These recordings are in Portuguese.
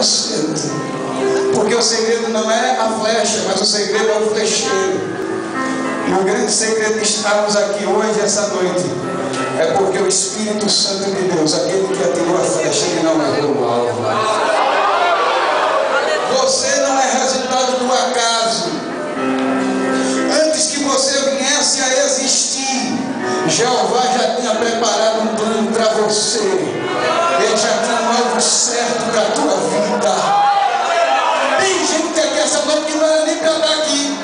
você. Porque o segredo não é a flecha, mas o segredo é o flecheiro. E o grande segredo de estarmos aqui hoje, essa noite, é porque o Espírito Santo de Deus, aquele que atirou a flecha, ele não errou o alvo. Você não é resultado do acaso. Antes que você viesse a existir, Jeová já tinha preparado um plano para você. Ele já tinha um alvo certo para a tua vida. Tem gente aqui essa noite que não era nem para estar aqui.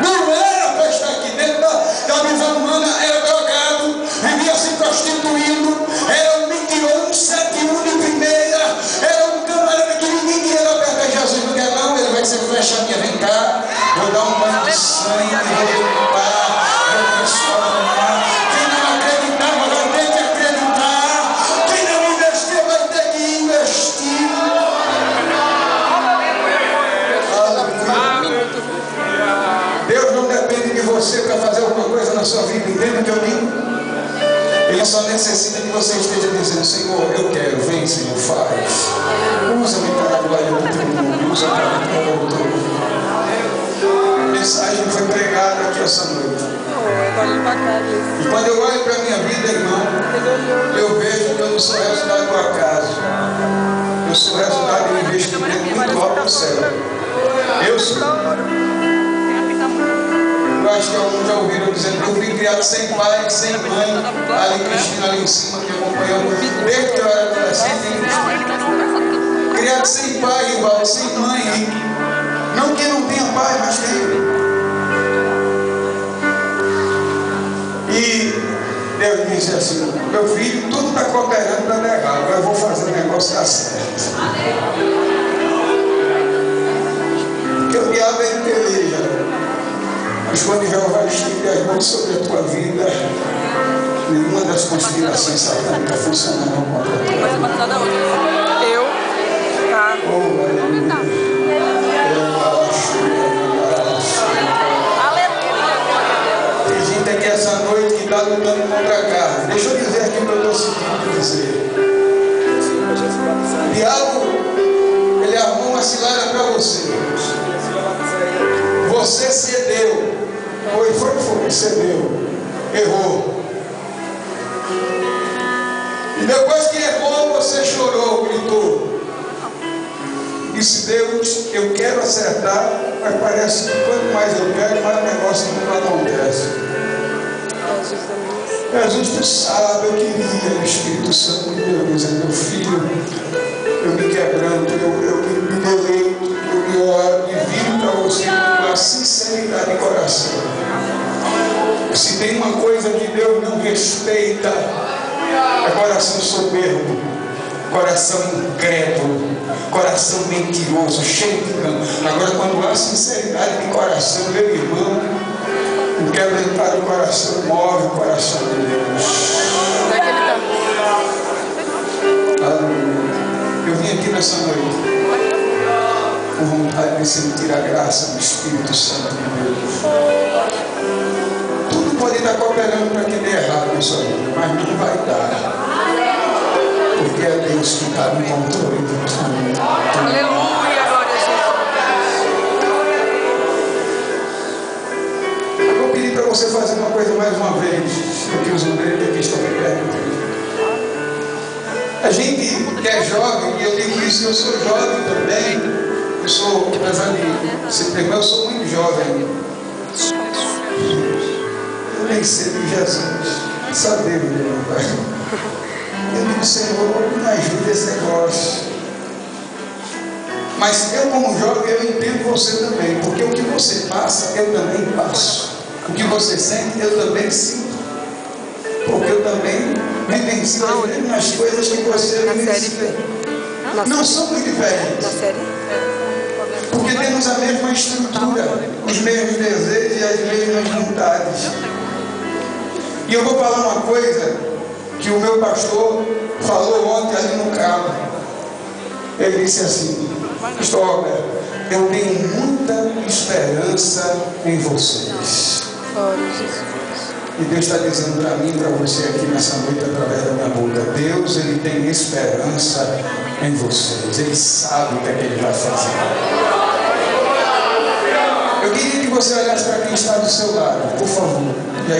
Não era para estar aqui. Dentro da visão humana, era drogado, vivia se prostituindo, era um mentiroso, 71 de primeira, era um camarada que ninguém queria perto de Jesus. Não quer não? Ele vai dizer, flecha minha, vem cá, vou dar um banho de sangue, vou limpar, vou transformar. Quem não acreditava vai ter que acreditar. Quem não investiu vai ter que investir. Deus não depende de você para fazer alguma coisa na sua vida, entende o que eu digo? Ele só necessita que você esteja dizendo, Senhor, eu quero, vem Senhor, faz. Usa-me para a glória do teu nome, usa para a glória do teu nome. A mensagem foi pregada aqui essa noite. E quando eu olho para a minha vida, irmão, eu vejo que eu não sou resultado do acaso. Eu sou resultado de um investimento muito alto no céu. Eu sou. Eu acho que alguns já ouviram dizendo que eu fui criado sem pai, sem mãe. Ali, Cristina ali em cima, que acompanhou desde que eu era adolescente. Criado sem pai, igual, sem mãe. Não que não tenha pai, mas tem. E Deus disse assim, meu filho, tudo está cooperando para dar errado. Eu vou fazer o negócio dar certo. Porque o diabo é inteligente. Mas quando Jeová estende as mãos sobre a tua vida, nenhuma das conspirações satânicas funcionarão contra a tua vida. Eu? Tá. Tem gente aqui essa noite que está lutando contra a carne. Deixa eu dizer aqui o que eu estou sentindo dizer. O diabo, ele armou uma cilada para você. Você cedeu. Foi, cedeu. Errou. E depois que errou, você chorou, gritou. Disse, Deus, eu quero acertar, mas parece que quanto mais eu quero, mais o negócio não acontece. Jesus, tu sabe, eu queria, o Espírito Santo de Deus, meu filho, eu me quebranto, eu me deleito, eu me oro e vivo para você com a sinceridade de coração. Se tem uma coisa que Deus não respeita, é coração soberbo, coração incrédulo, coração mentiroso, cheio de engano. Agora, quando há sinceridade de coração, meu irmão, o quebrantar do coração move o coração de Deus. Aleluia. Eu vim aqui nessa noite com vontade de sentir a graça do Espírito Santo de Deus. Tudo pode estar cooperando para que dê errado na sua vida, mas não vai dar. Porque é Deus que está no controle de tudo. Aleluia, glória a Jesus. Eu vou pedir para você fazer uma coisa mais uma vez, porque os obreiros aqui estão perto. A gente que é jovem, e eu digo isso, eu sou jovem também. Eu sou, apesar de ser irmão, eu sou muito jovem. Eu nem sei de Jesus. Saber, meu pai. Eu digo, Senhor, me ajude esse negócio. Mas eu, como jovem, eu entendo você também. Porque o que você passa, eu também passo. O que você sente, eu também sinto. Porque eu também vivencio as coisas que você vivencia. Não somos diferentes. Porque temos a mesma estrutura, os mesmos desejos e as mesmas vontades. E eu vou falar uma coisa que o meu pastor falou ontem ali no carro. Ele disse assim, pastor Albert, eu tenho muita esperança em vocês. E Deus está dizendo para mim e para você aqui nessa noite, através da minha boca: Deus, Ele tem esperança em vocês. Ele sabe o que é que Ele vai fazer. Eu queria que você olhasse para quem está do seu lado, por favor. E a